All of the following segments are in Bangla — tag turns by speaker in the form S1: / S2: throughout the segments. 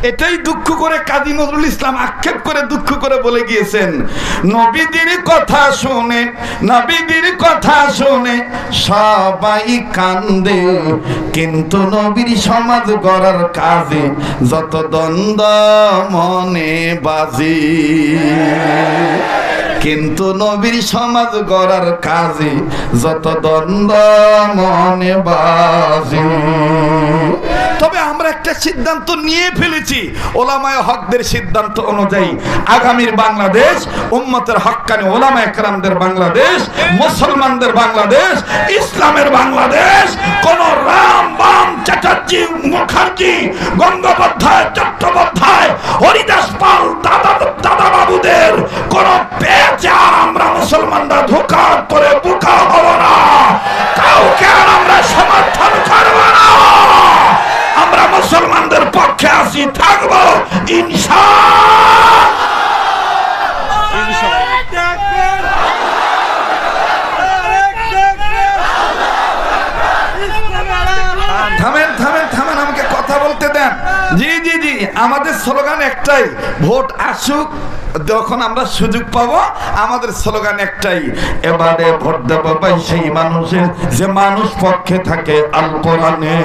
S1: এটাই দুঃখ করে কাজী নজরুল ইসলাম আক্ষেপ করে দুঃখ করে বলে গিয়েছেন, নবীদের কথা শুনে, নবীদের কথা শুনে সবাই কান্দে, কিন্তু নবীর সমাজ গড়ার কাজে যত দ্বন্দ্ব মনে বাজে, কিন্তু নবীর সমাজ গড়ার কাজে যত দ্বন্দ্ব মনে বাজে। তবে আমরা একটা সিদ্ধান্ত নিয়ে ফেলেছি, ওলামায়ে হকদের সিদ্ধান্ত অনুযায়ী আগামীর বাংলাদেশ উম্মতের হক্কানি ওলামায়ে কেরামদের বাংলাদেশ, মুসলমানদের বাংলাদেশ, ইসলামের বাংলাদেশ। কোন রাম বাম চ্যাটার্জি মুখার্জি গঙ্গোপাধ্যায় চট্টোপাধ্যায় হরিদাস পাল দাদা বাবুদের কোন পেঁচা আমরা মুসলমানরা ধোঁকা করে বোকা হব না, কাউকে আমরা সমর্থন করব না। আমরা মুসলমানদের পক্ষে আছি, থাকবো ইনশাআল্লাহ। থামেন থামেন থামেন, আমাকে কথা বলতে দেন। জি জি জি, আমাদের স্লোগান একটাই, ভোট আসুক, যখন আমরা সুযোগ পাবো আমাদের স্লোগান একটাই, এবারে ভোট দেব ভাই সেই মানুষের যে মানুষ পক্ষে থাকে আল কোরআনে।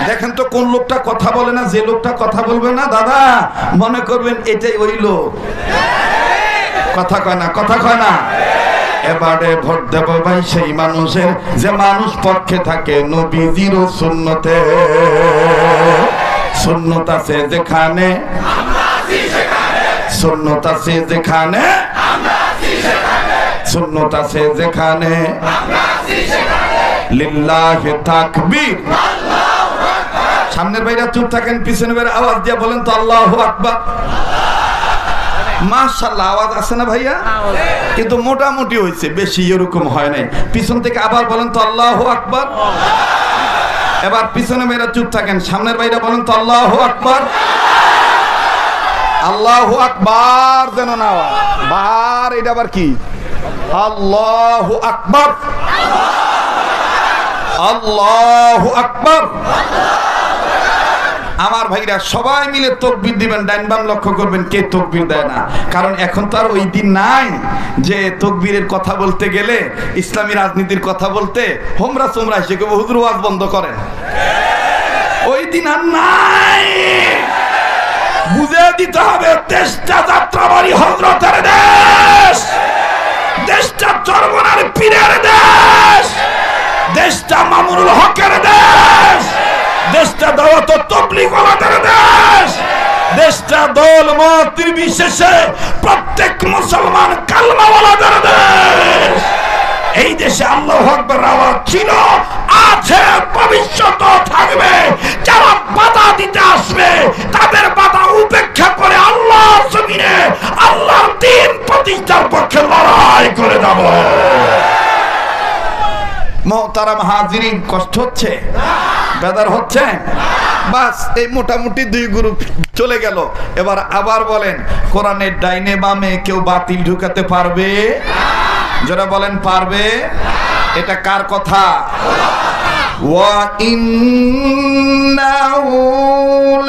S1: দেখেন তো কোন লোকটা কথা বলে না, যে লোকটা কথা বলবে না দাদা মনে করবেন এটাই ওই লোক, কথা কয় না, কথা কয় না। এবারে ভোট দেব ভাই সেই মানুষের যে মানুষ পক্ষে থাকে নবীজির সুন্নতে, সুন্নত আছে যেখানে, সুন্নত আছে যেখানে, সুন্নত আছে যেখানে, লিল্লাহি তাকবীর। সামনের ভাইরা চুপ থাকেন, পিছনের ভাইরা আওয়াজ দিয়ে বলেন তো আল্লাহু আকবার। মাশাআল্লাহ, আওয়াজ আছে না ভাইয়া? কিন্তু মোটামুটি হয়েছে, বেশি এরকম হয় নাই। পিছন থেকে আবার বলেন তো আল্লাহু আকবার। এবার পিছনে ভাইরা চুপ থাকেন, সামনের ভাইরা বলেন তো আল্লাহু আকবার। আল্লাহু আকবার যেন না বার, এটা আবার কি? আল্লাহু আকবার, আল্লাহু আকবার। আমার ভাইরা সবাই মিলে তাকবীর দিবেন, ডাইন বাম লক্ষ্য করবেন কে তাকবীর দেয় না। কারণ এখন তো আর ওই দিন নাই যে তাকবীরের কথা বলতে গেলে, ইসলামী রাজনীতির কথা বলতে হোমরা সোমরা এসে কেউ হুজুর ওয়াজ বন্ধ করেন, ওই দিন আর নাই। বুঝে দিতে হবে দেশটা যাত্রাবাড়ি হযরতের দেশ, দেশটা চরমনার পীরের দেশ, দেশটা মামুনুল হকের দেশ, দেশটা দাওয়াত তাবলীগ ওয়ালাদের দেশ, দেশটা দল মত নির্বিশেষে প্রত্যেক মুসলমান কালমাওয়ালাদের দেশ। এই দেশে আল্লাহু আকবার আওয়াজ ছিল, আছে, ভবিষ্যতেও থাকবে। যারা বাধা দিতে আসবে তাদের বাধা উপেক্ষা করে আল্লাহর জমিনে আল্লাহর দ্বীন প্রতিষ্ঠার পক্ষে লড়াই করে যাব। মুহতারাম হাজিরিন, কষ্ট হচ্ছে? বেদার হচ্ছে? বাস এই মোটামুটি দুই গ্রুপ চলে গেল। এবার আবার বলেন, কোরআনের ডাইনে বামে কেউ বাতিল ঢুকাতে পারবে? যারা বলেন পারবে। এটা কার কথা? ওয়া ইন্নাহু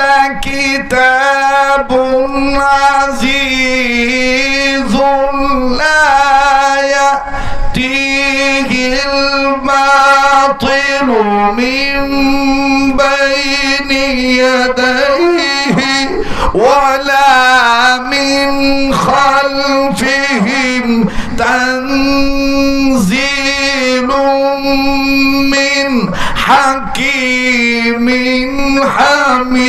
S1: লাকিতাবুন আজিজুন লা ইয়াতিহিল বাতিলু মিন বাইনি ইয়াদাইহি ওয়ালা মিন খালফিহিম তানজিলুম মিন হাকিমিন হামিদ।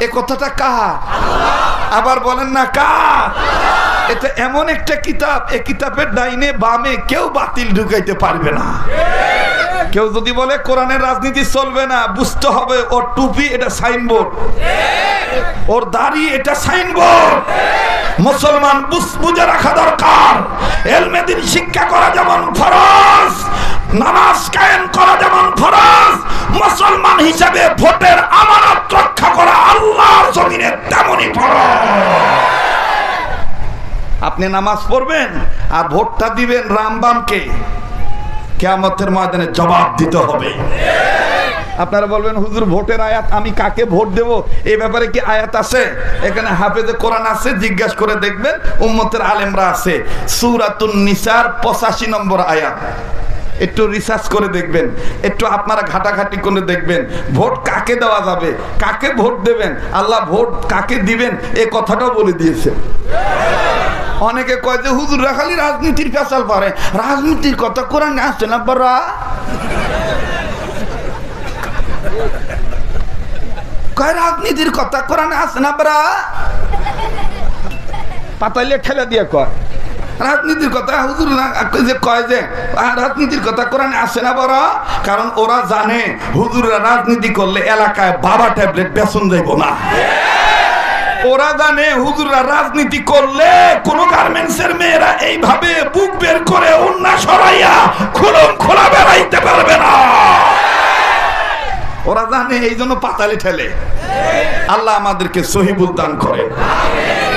S1: এ কথাটা কার? আবার বলেন না কার? এটা এমন একটা কিতাব, এই কিতাবের ডাইনে বামে কেউ বাতিল ঢুকাইতে পারবে না। কেউ যদি বলে কোরআনের রাজনীতি চলবে না, বুঝতে হবে ওর টুপি এটা সাইনবোর্ড, ওর দাড়ি এটা সাইনবোর্ড। মুসলমান বুঝে রাখা দরকার, ইলমে দ্বীন শিক্ষা করা যেমন ফরজ, নামাজ কায়েম করা যেমন ফরজ, মুসলমান হিসেবে ভোটের আমানত রক্ষা করা আল্লাহর জমিনে তেমনই ফরজ। আপনি নামাজ পড়বেন আর ভোটটা দিবেন রামবামকে, কিয়ামতের ময়দানে জবাব দিতে হবে। আপনারা বলবেন হুজুর ভোটের আয়াত, আমি কাকে ভোট দেব এই ব্যাপারে কি আয়াত আছে? এখানে হাফেজে কোরআন আছে, জিজ্ঞাসা করে দেখবেন, উম্মতের আলেমরা আছে। সূরাতুন নিসার 85 নম্বর আয়াত, একটু রিসার্চ করে দেখবেন, একটু আপনারা ঘাটাঘাটি করে দেখবেন, ভোট কাকে দেওয়া যাবে, কাকে ভোট দেবেন, আল্লাহ ভোট কাকে দিবেন এই কথাটাও বলে দিয়েছে। অনেকে কয় যে হুজুররা খালি রাজনীতির পেশাল পারে, রাজনীতির কথা কোরআনে আসছে না বড়া। কয় রাজনীতির কথা কোরআনে আসছে না বড়া, পাতাইলে ঠেলা দিয়ে কয় রাজনীতির কথা হুজুর যে কয় যে রাজনীতির কথা কোরআনে আসে না বড়, কারণ ওরা জানে হুজুররা রাজনীতি করলে এলাকায় বাবা ট্যাবলেট বেতন দেব না। ওরা জানে হুজুররা রাজনীতি করলে কোন গার্মেন্টসের মেয়েরা এইভাবে বুক বের করে উন্না সরাইয়া খুলম খোলা বেড়াইতে পারবে না। ওরা জানে, এই জন্য পাতালে ঠেলে। আল্লাহ আমাদেরকে সহিবুল দান করে।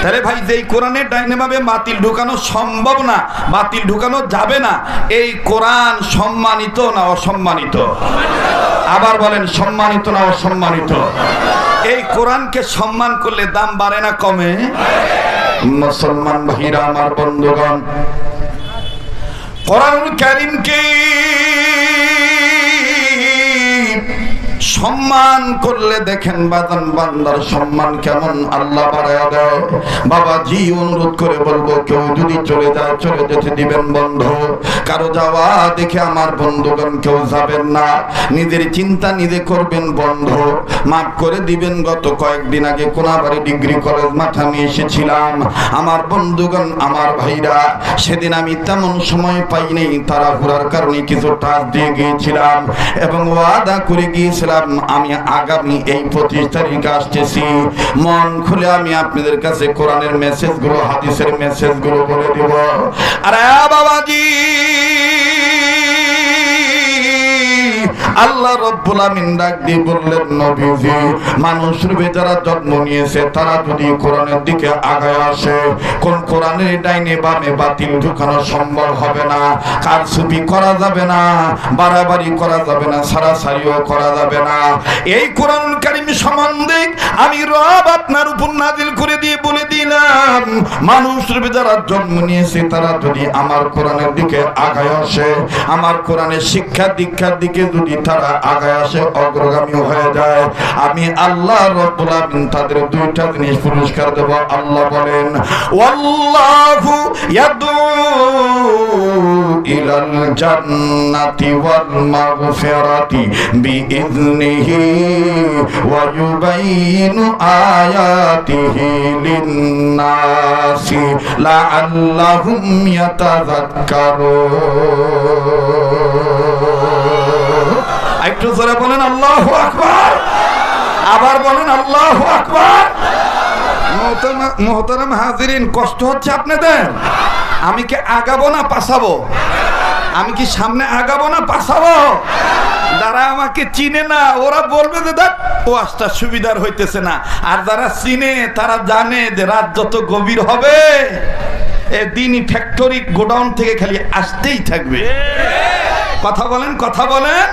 S1: তাহলে ভাই, যেই কোরআনের ডাইনে ভাবে বাতিল ঢুকানো সম্ভব না, বাতিল ঢুকানো যাবে না, এই কোরআন সম্মানিত না অসম্মানিত? আবার বলেন, সম্মানিত না অসম্মানিত? এই কোরআনকে সম্মান করলে দাম বাড়ে না কমে? মুসলমান ভাইরা আমার, বন্ধুগণ, কোরআনুল কারীমকে সম্মান করলে দেখেন বাদান বান্দার সম্মান কেমন আল্লাহ বাড়ায়া দেয়। বাবাজি অনুরোধ করে বলবো, কেউ যদি চলে যায় চলে যেতে দিবেন বন্ধু। কারো যাওয়া দেখে আমার বন্ধুগণ কেউ যাবেন না, নিজের চিন্তা নিজে করবেন বন্ধু। মাফ করে দিবেন, গত কয়েকদিন আগে কোনাবাড়ি ডিগ্রি কলেজ মাঠে আমি এসেছিলাম আমার বন্ধুগণ, আমার ভাইরা। সেদিন আমি তেমন সময় পাইনি, তারা ঘোরার কারণে কিছু টাচ দিয়ে গিয়েছিলাম এবং ওয়াদা করে গিয়েছিলাম আমি আগামী এই 25 তারিখে আসতেছি। মন খুলে আমি আপনাদের কাছে কোরআনের মেসেজগুলো, হাদিসের মেসেজগুলো বলে দিব। আরে বাবাজি, আল্লাহ রব্বুল আমিন ডাক দিয়ে বললেন, নবীজি, মানুষের যারা জন্ম নিয়েছে তারা যদি কোরআনের দিকে আগায় আসে, কোন কোরআনের ডাইনে বামে বাতিল ঢুকানো সম্ভব হবে না। কারচুপি করা যাবে না, বাড়াবাড়ি করা যাবে না, সারাসারিও করা যাবে না। এই কোরআন কারীম সম্বন্ধে আমি রব আপনার উপর নাজিল করে দিয়ে বলে দিলাম, মানুষের যারা জন্ম নিয়েছে তারা যদি আমার কোরআনের দিকে আগায় আসে, আমার কোরআনের শিক্ষা দীক্ষার দিকে যদি তারা আগায় আসে, অগ্রগামী হয়ে যায়, আমি আল্লাহ রব্বুল আমিন তাদের দুইটা জিনিস পুরস্কার দেব। আল্লাহ বলেন, ওয়াল্লাহু ইয়াদু ইলাল জান্নাতি ওয়াল মাগফিরাতি বিইذনিহি ওয়া ইউবাইনু আয়াতিহি লিন-নাসি লাআল্লাহুম ইয়াতাযাক্কারুন। একটু জোরে বলেন আল্লাহু আকবার, আবার বলেন আল্লাহু আকবার। মুহতারাম হাজিরিন, কষ্ট হচ্ছে আপনাদের? আমি কি আগাবো না পাছাবো? আমি কি সামনে আগাবো না পাছাবো? যারা আমাকে চিনে না ওরা বলবে যে দেখ ওয়াজটা সুবিধার হইতেছে না, আর যারা চিনে তারা জানে যে রাত যত গভীর হবে এ দিনই ফ্যাক্টরি গোডাউন থেকে খালি আসতেই থাকবে। কথা বলেন, কথা বলেন।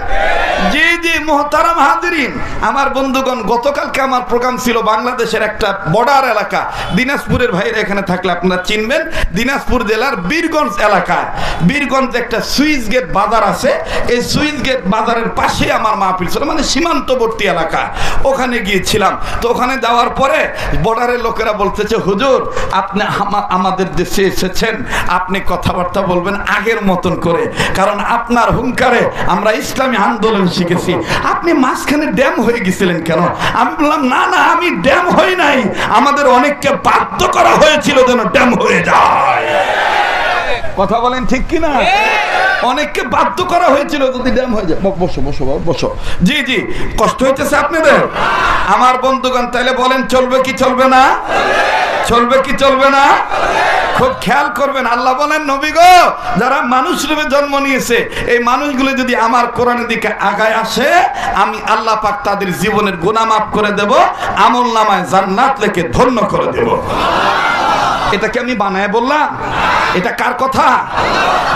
S1: জি জি মুহতারাম হাজিরিন, আমার বন্ধুগণ, গতকালকে আমার প্রোগ্রাম ছিল বাংলাদেশের একটা বর্ডার এলাকা, দিনাজপুরের ভাইরা এখানে থাকলে আপনারা চিনবেন, দিনাজপুর জেলার বীরগঞ্জ এলাকায়, বীরগঞ্জ একটা সুইচ গেট বাজার আছে, এই সুইচ গেট বাজারের পাশে আমার মাহফিল ছিল, মানে সীমান্তবর্তী এলাকা। ওখানে গিয়েছিলাম, তো ওখানে যাওয়ার পরে বর্ডারের লোকেরা বলতেছে, হুজুর আপনি আমাদের দেশে এসেছেন, আপনি কথাবার্তা বলবেন আগের মতন করে, কারণ আপনার হুঙ্কারে আমরা ইসলামী আন্দোলন শিখেছি, আপনি মাঝখানে ড্যাম হয়ে গেছিলেন কেন? আমি বললাম, না না, আমি ড্যাম হই নাই, আমাদের অনেককে বাধ্য করা হয়েছিল যেন ড্যাম হয়ে যায়। কথা বলেন ঠিক কিনা? অনেককে বাধ্য করা হয়েছিল যদি ড্যাম হয়ে যায়। বসো বসো বসো। জি জি, কষ্ট হইতেছে আপনাদের? আমার বন্ধুগণ, তাহলে বলেন চলবে কি চলবে না? চলবে কি চলবে না? খুব খেয়াল করবেন। আল্লাহ বলেন, নবী গো, যারা মানুষ রূপে জন্ম নিয়েছে এই মানুষগুলো যদি আমার কোরআনের দিকে আগায় আসে, আমি আল্লাহ পাক তাদের জীবনের গুনাহ মাফ করে দেব, আমল নামায় জান্নাত লিখে ধন্য করে দেব। এটা কি আমি বানায় বললাম? এটা কার কথা?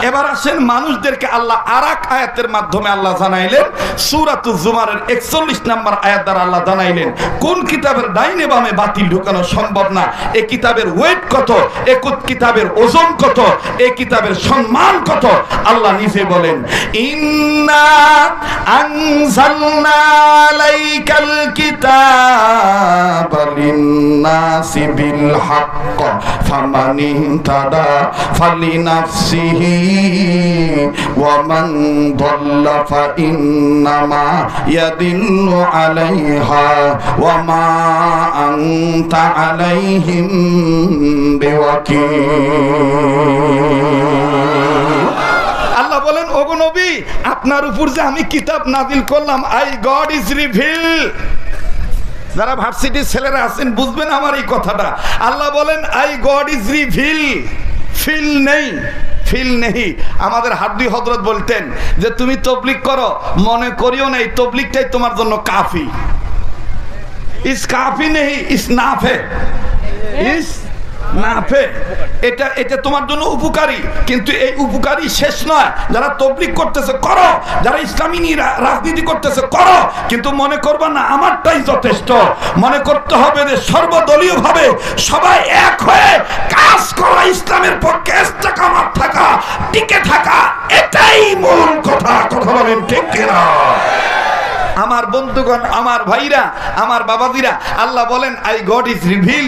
S1: এবার আসেন মানুষদেরকে আল্লাহ আরেক আয়াতের মাধ্যমে আল্লাহ জানাইলেন, সূরাতুজ জুমারের 41 নম্বর আয়াত দ্বারা আল্লাহ জানাইলেন কোন কিতাবের ডাইনে বামে বাতিল ঢুকানো সম্ভব না। এই কিতাবের ওয়েট কত, এই কিতাবের ওজন কত, এই কিতাবের সম্মান কত, আল্লাহ নিজে বলেন, ইন্না আনজালনা আলাইকাল কিতাবা লিন্নাসি বিল হক ফামান ইহতাদা ফালিনাফসিহি ওয়া মান দাল্লা ফাইন্নামা ইয়াদিল্লু আলাইহা ওয়া মা আনতা আলাইহিম বিওয়াকিল। আল্লাহ বলেন, ওগো নবী, আপনার উপর যে আমি কিতাব নাজিল করলাম, আই গড ইজ রিভিল। যারা ভার্সিটির ছেলেরা আছেন বুঝবেন আমার এই কথাটা। আল্লাহ বলেন I God is reveal. Feel নেই, ফিল নেই। আমাদের হাড্ডি হযরত বলতেন যে তুমি তবলিগ করো, মনে করিও না এই তবলিগটাই তোমার জন্য কাফি। ইস কাফি নেই, ইস নাফে, ইস নাফে। এটা তোমার জন্য উপকারী, কিন্তু এই উপকারী শেষ নয়। যারা তবলিগ করতেছে করো, যারা ইসলামী রাজনীতি করতেছে করো, কিন্তু মনে করবা না আমারটাই যথেষ্ট। মনে করতে হবে যে সর্বদলীয় ভাবে সবাই এক হয়ে কাজ করা, ইসলামের পক্ষে ইস্তেকামত থাকা, টিকে থাকা, এটাই মূল কথা। কথা বলেন ঠিক কিনা? আমার বন্ধুগণ, আমার ভাইরা, আমার বাবাজিরা, আল্লাহ বলেন আই গড ইজ রিভিল।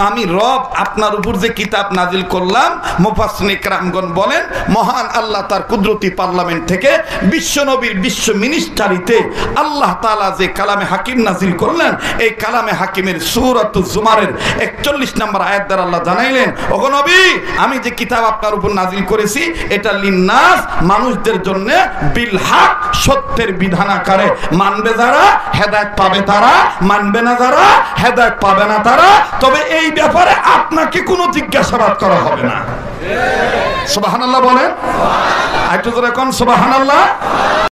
S1: আমি রব আপনার উপর যে কিতাব নাজিল করলাম, মুফাসসিরিন ইকরামগণ বলেন মহান আল্লাহ তার কুদরতি পার্লামেন্ট থেকে বিশ্ব নবীর বিশ্ব মিনিস্টারিতে আল্লাহ তাআলা যে কালামে হাকিম নাজিল করলেন, এই কালামে হাকিমের সূরাতুজ জুমারের 41 নম্বর আয়াত দ্বারা আল্লাহ জানাইলেন, ওগো নবী, আমি যে কিতাব আপনার উপর নাজিল করেছি এটা লিন্নাস, মানুষদের জন্য, বিল হক, সত্যের বিধান আকারে। মানবে যারা হেদায়েত পাবে তারা, মানবে না যারা হেদায়েত পাবে না তারা। তবে এই ব্যাপারে আপনাকে কোনো জিজ্ঞাসাবাদ করা হবে না। সুবহানাল্লাহ বলেন, একটু জোরে কোন সুবহানাল্লাহ।